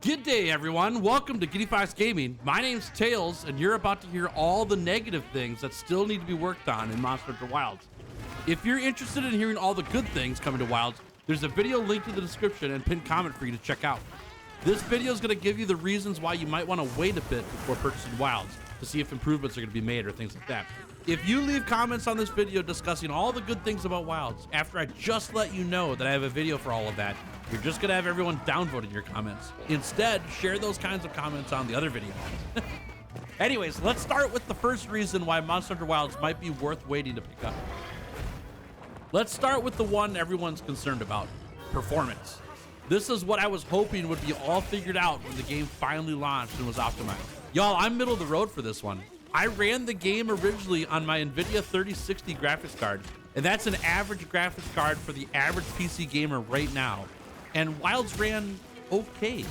Good day, everyone. Welcome to Giddy Fox Gaming. My name's Tails, and you're about to hear all the negative things that still need to be worked on in Monster Hunter Wilds. If you're interested in hearing all the good things coming to Wilds, there's a video linked in the description and pinned comment for you to check out. This video is going to give you the reasons why you might want to wait a bit before purchasing Wilds to see if improvements are going to be made or things like that. If you leave comments on this video discussing all the good things about Wilds after I just let you know that I have a video for all of that, you're just gonna have everyone downvoting your comments. Instead, share those kinds of comments on the other videos. Anyways, let's start with the first reason why Monster Hunter Wilds might be worth waiting to pick up. Let's start with the one everyone's concerned about, performance. This is what I was hoping would be all figured out when the game finally launched and was optimized. Y'all, I'm middle of the road for this one. I ran the game originally on my NVIDIA 3060 graphics card, and that's an average graphics card for the average PC gamer right now. And Wilds ran okay.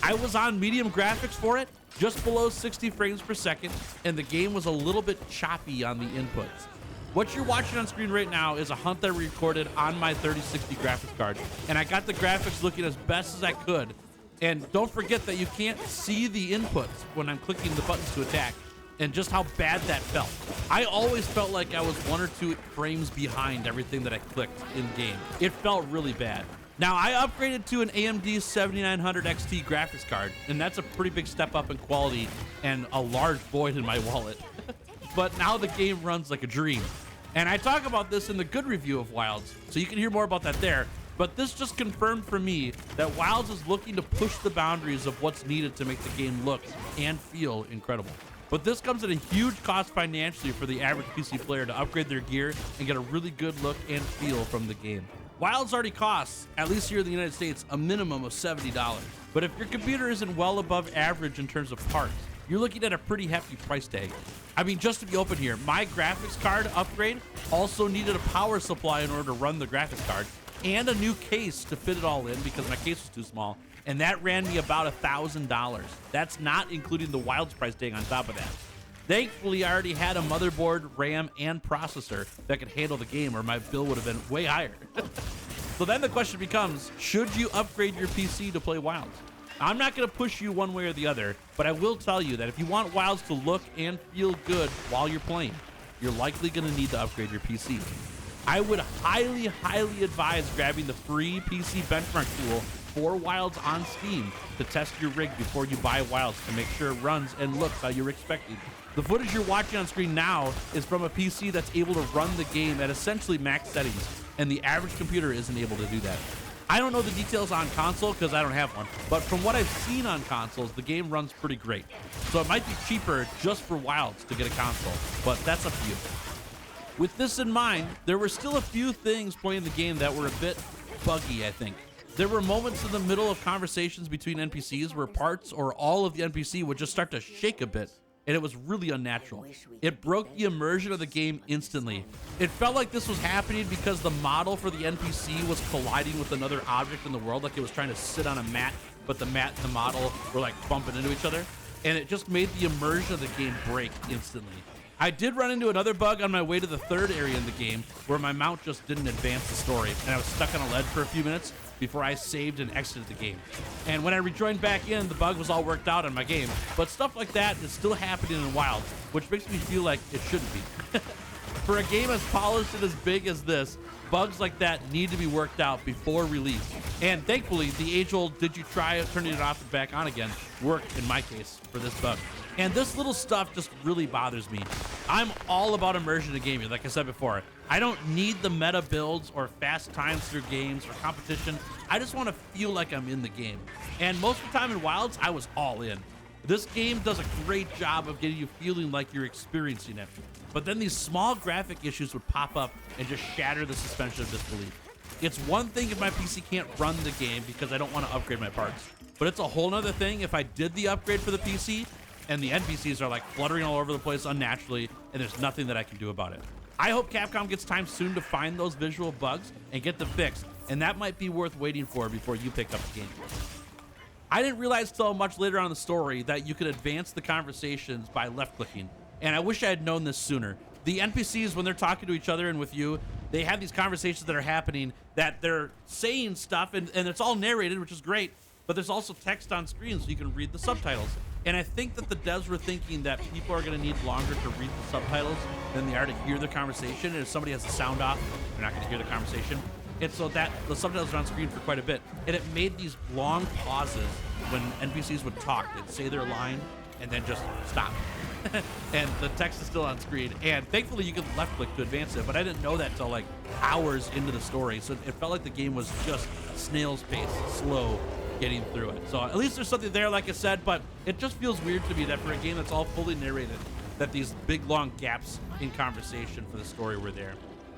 I was on medium graphics for it, just below 60 frames per second, and the game was a little bit choppy on the inputs. What you're watching on screen right now is a hunt that I recorded on my 3060 graphics card, and I got the graphics looking as best as I could. And don't forget that you can't see the inputs when I'm clicking the buttons to attack, and just how bad that felt. I always felt like I was 1 or 2 frames behind everything that I clicked in game. It felt really bad. Now, I upgraded to an AMD 7900 XT graphics card, and that's a pretty big step up in quality and a large void in my wallet. But now the game runs like a dream. And I talk about this in the good review of Wilds, so you can hear more about that there. But this just confirmed for me that Wilds is looking to push the boundaries of what's needed to make the game look and feel incredible. But this comes at a huge cost financially for the average PC player to upgrade their gear and get a really good look and feel from the game. Wilds already costs, at least here in the United States, a minimum of $70. But if your computer isn't well above average in terms of parts, you're looking at a pretty hefty price tag. I mean, just to be open here, my graphics card upgrade also needed a power supply in order to run the graphics card and a new case to fit it all in because my case was too small, and that ran me about $1,000. That's not including the Wilds price tag on top of that. Thankfully, I already had a motherboard, RAM, and processor that could handle the game, or my bill would have been way higher. So then the question becomes, should you upgrade your PC to play Wilds? I'm not going to push you one way or the other, but I will tell you that if you want Wilds to look and feel good while you're playing, you're likely going to need to upgrade your PC. I would highly, highly advise grabbing the free PC benchmark tool for Wilds on Steam to test your rig before you buy Wilds to make sure it runs and looks how you're expecting. The footage you're watching on screen now is from a PC that's able to run the game at essentially max settings, and the average computer isn't able to do that. I don't know the details on console because I don't have one, but from what I've seen on consoles, the game runs pretty great. So it might be cheaper just for Wilds to get a console, but that's up to you. With this in mind, there were still a few things playing the game that were a bit buggy, I think. There were moments in the middle of conversations between NPCs where parts or all of the NPC would just start to shake a bit, and it was really unnatural. It broke the immersion of the game instantly. It felt like this was happening because the model for the NPC was colliding with another object in the world, like it was trying to sit on a mat, but the mat and the model were like bumping into each other, and it just made the immersion of the game break instantly. I did run into another bug on my way to the third area in the game where my mount just didn't advance the story, and I was stuck on a ledge for a few minutes before I saved and exited the game. And when I rejoined back in, the bug was all worked out on my game, but stuff like that is still happening in Wilds, which makes me feel like it shouldn't be. For a game as polished and as big as this, bugs like that need to be worked out before release. And thankfully, the age-old "did you try turning it off and back on again" worked in my case for this bug. And this little stuff just really bothers me. I'm all about immersion in gaming, like I said before. I don't need the meta builds or fast times through games or competition. I just want to feel like I'm in the game. And most of the time in Wilds, I was all in. This game does a great job of getting you feeling like you're experiencing it. But then these small graphic issues would pop up and just shatter the suspension of disbelief. It's one thing if my PC can't run the game because I don't want to upgrade my parts. But it's a whole nother thing if I did the upgrade for the PC and the NPCs are like fluttering all over the place unnaturally, and there's nothing that I can do about it. I hope Capcom gets time soon to find those visual bugs and get them fixed, and that might be worth waiting for before you pick up the game. I didn't realize till much later on in the story that you could advance the conversations by left-clicking, and I wish I had known this sooner. The NPCs, when they're talking to each other and with you, they have these conversations that are happening that they're saying stuff, and it's all narrated, which is great, but there's also text on screen so you can read the subtitles. And I think that the devs were thinking that people are going to need longer to read the subtitles than they are to hear the conversation. And if somebody has the sound off, they're not going to hear the conversation. And so that the subtitles are on screen for quite a bit. And it made these long pauses when NPCs would talk. They'd say their line and then just stop. And the text is still on screen. And thankfully you could left click to advance it, but I didn't know that till like hours into the story. So it felt like the game was just snail's pace, slow getting through it. So at least there's something there, like I said, but it just feels weird to me that for a game that's all fully narrated, that these big long gaps in conversation for the story were there.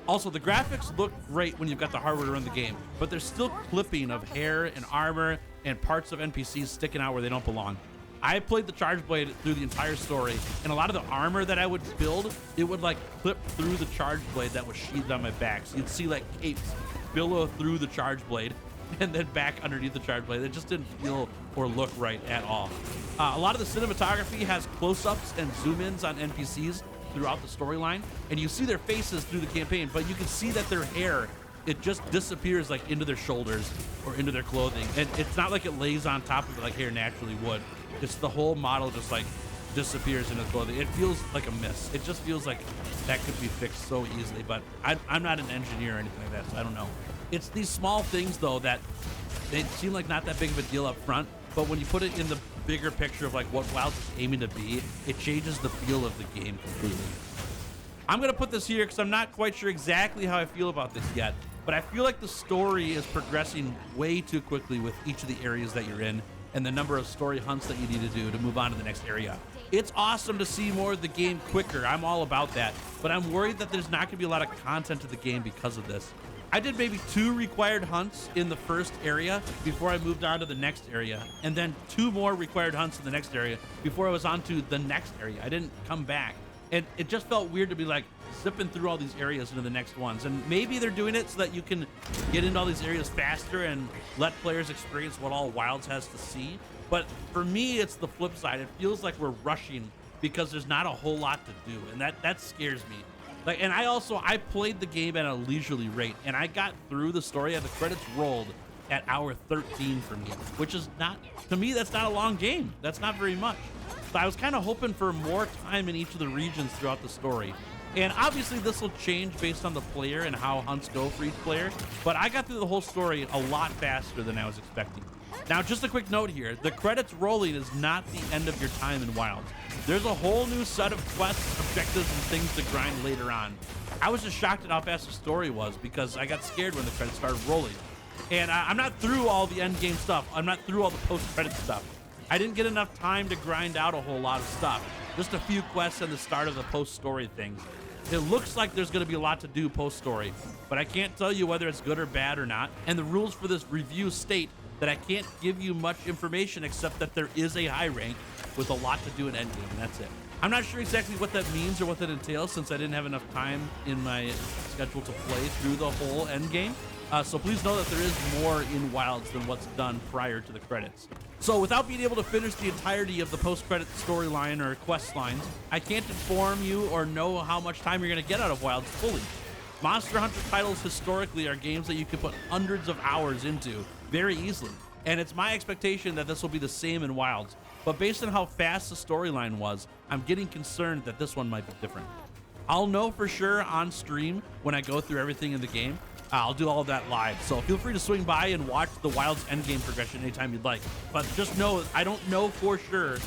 Also, the graphics look great when you've got the hardware to run the game, but there's still clipping of hair and armor and parts of NPCs sticking out where they don't belong. I played the Charge Blade through the entire story, and a lot of the armor that I would build, it would like clip through the Charge Blade that was sheathed on my back. So you'd see like capes billow through the Charge Blade and then back underneath the Charge Blade. It just didn't feel or look right at all. A lot of the cinematography has close-ups and zoom-ins on NPCs throughout the storyline, and you see their faces through the campaign, but you can see that their hair, it just disappears like into their shoulders or into their clothing. And it's not like it lays on top of it like hair naturally would. It's the whole model just like disappears into clothing. It feels like a miss. It just feels like that could be fixed so easily, but I'm not an engineer or anything like that, so I don't know. It's these small things though that they seem like not that big of a deal up front, but when you put it in the bigger picture of like what Wilds is aiming to be, it changes the feel of the game completely. I'm gonna put this here because I'm not quite sure exactly how I feel about this yet, but I feel like the story is progressing way too quickly with each of the areas that you're in and the number of story hunts that you need to do to move on to the next area. It's awesome to see more of the game quicker. I'm all about that, but I'm worried that there's not gonna be a lot of content to the game because of this. I did maybe 2 required hunts in the first area before I moved on to the next area, and then 2 more required hunts in the next area before I was on to the next area. I didn't come back. And it just felt weird to be like zipping through all these areas into the next ones. And maybe they're doing it so that you can get into all these areas faster and let players experience what all Wilds has to see. But for me, it's the flip side. It feels like we're rushing because there's not a whole lot to do, and that scares me. Like, and I played the game at a leisurely rate, and I got through the story and the credits rolled at hour 13 for me, which is not, to me, that's not a long game. That's not very much. So I was kind of hoping for more time in each of the regions throughout the story. And obviously this will change based on the player and how hunts go for each player, but I got through the whole story a lot faster than I was expecting. Now, just a quick note here, the credits rolling is not the end of your time in Wilds. There's a whole new set of quests, objectives, and things to grind later on. I was just shocked at how fast the story was because I got scared when the credits started rolling. And I'm not through all the end game stuff. I'm not through all the post-credit stuff. I didn't get enough time to grind out a whole lot of stuff. Just a few quests and the start of the post-story things. It looks like there's going to be a lot to do post-story, but I can't tell you whether it's good or bad or not. And the rules for this review state that I can't give you much information except that there is a high rank with a lot to do in endgame, and that's it. I'm not sure exactly what that means or what that entails since I didn't have enough time in my schedule to play through the whole endgame. So please know that there is more in Wilds than what's done prior to the credits. So without being able to finish the entirety of the post-credit storyline or quest lines, I can't inform you or know how much time you're going to get out of Wilds fully. Monster Hunter titles historically are games that you can put hundreds of hours into very easily, and it's my expectation that this will be the same in Wilds. But based on how fast the storyline was, I'm getting concerned that this one might be different. I'll know for sure on stream when I go through everything in the game. I'll do all of that live, so feel free to swing by and watch the Wilds endgame progression anytime you'd like. But just know, I don't know for sure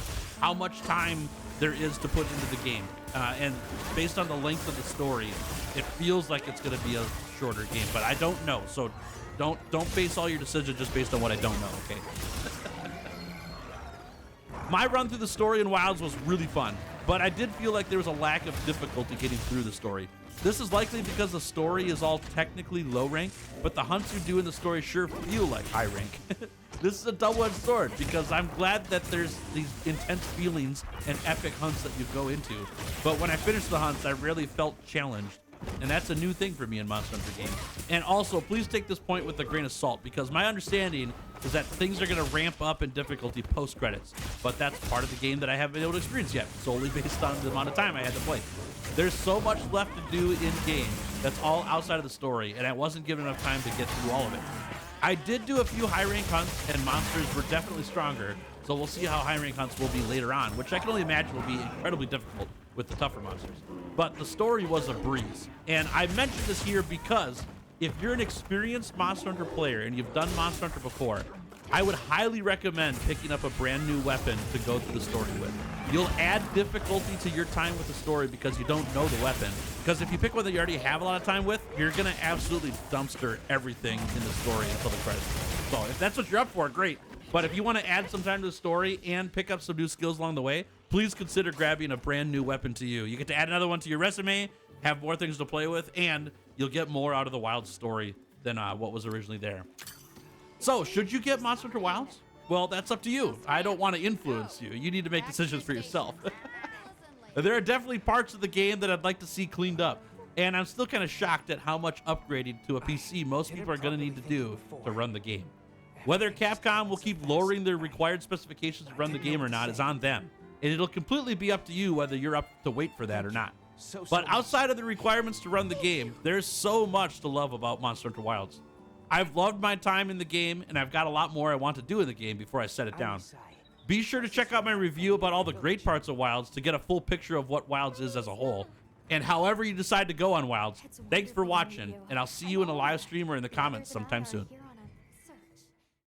how much time there is to put into the game. And based on the length of the story, it feels like it's going to be a shorter game, but I don't know. So don't base all your decisions just based on what I don't know, okay? My run through the story in Wilds was really fun, but I did feel like there was a lack of difficulty getting through the story. This is likely because the story is all technically low rank, but the hunts you do in the story sure feel like high rank. This is a double-edged sword because I'm glad that there's these intense feelings and epic hunts that you go into, but when I finished the hunts, I really felt challenged. And that's a new thing for me in Monster Hunter games. And also, please take this point with a grain of salt, because my understanding is that things are going to ramp up in difficulty post-credits. But that's part of the game that I haven't been able to experience yet, solely based on the amount of time I had to play. There's so much left to do in-game that's all outside of the story, and I wasn't given enough time to get through all of it. I did do a few high rank hunts, and monsters were definitely stronger. So we'll see how high rank hunts will be later on, which I can only imagine will be incredibly difficult with the tougher monsters. But the story was a breeze. And I mentioned this here because if you're an experienced Monster Hunter player and you've done Monster Hunter before, I would highly recommend picking up a brand new weapon to go through the story with. You'll add difficulty to your time with the story because you don't know the weapon. Because if you pick one that you already have a lot of time with, you're gonna absolutely dumpster everything in the story until the credits. So if that's what you're up for, great. But if you want to add some time to the story and pick up some new skills along the way, please consider grabbing a brand new weapon to you. You get to add another one to your resume, have more things to play with, and you'll get more out of the Wilds story than what was originally there. So, should you get Monster Hunter Wilds? Well, that's up to you. I don't want to influence you. You need to make decisions for yourself. There are definitely parts of the game that I'd like to see cleaned up, and I'm still kind of shocked at how much upgrading to a PC most people are going to need to do to run the game. Whether Capcom will keep lowering their required specifications to run the game or not is on them, and it'll completely be up to you whether you're up to wait for that or not. But outside of the requirements to run the game, there's so much to love about Monster Hunter Wilds. I've loved my time in the game, and I've got a lot more I want to do in the game before I set it down. Be sure to check out my review about all the great parts of Wilds to get a full picture of what Wilds is as a whole. And however you decide to go on Wilds, thanks for watching, and I'll see you in a live stream or in the comments sometime soon.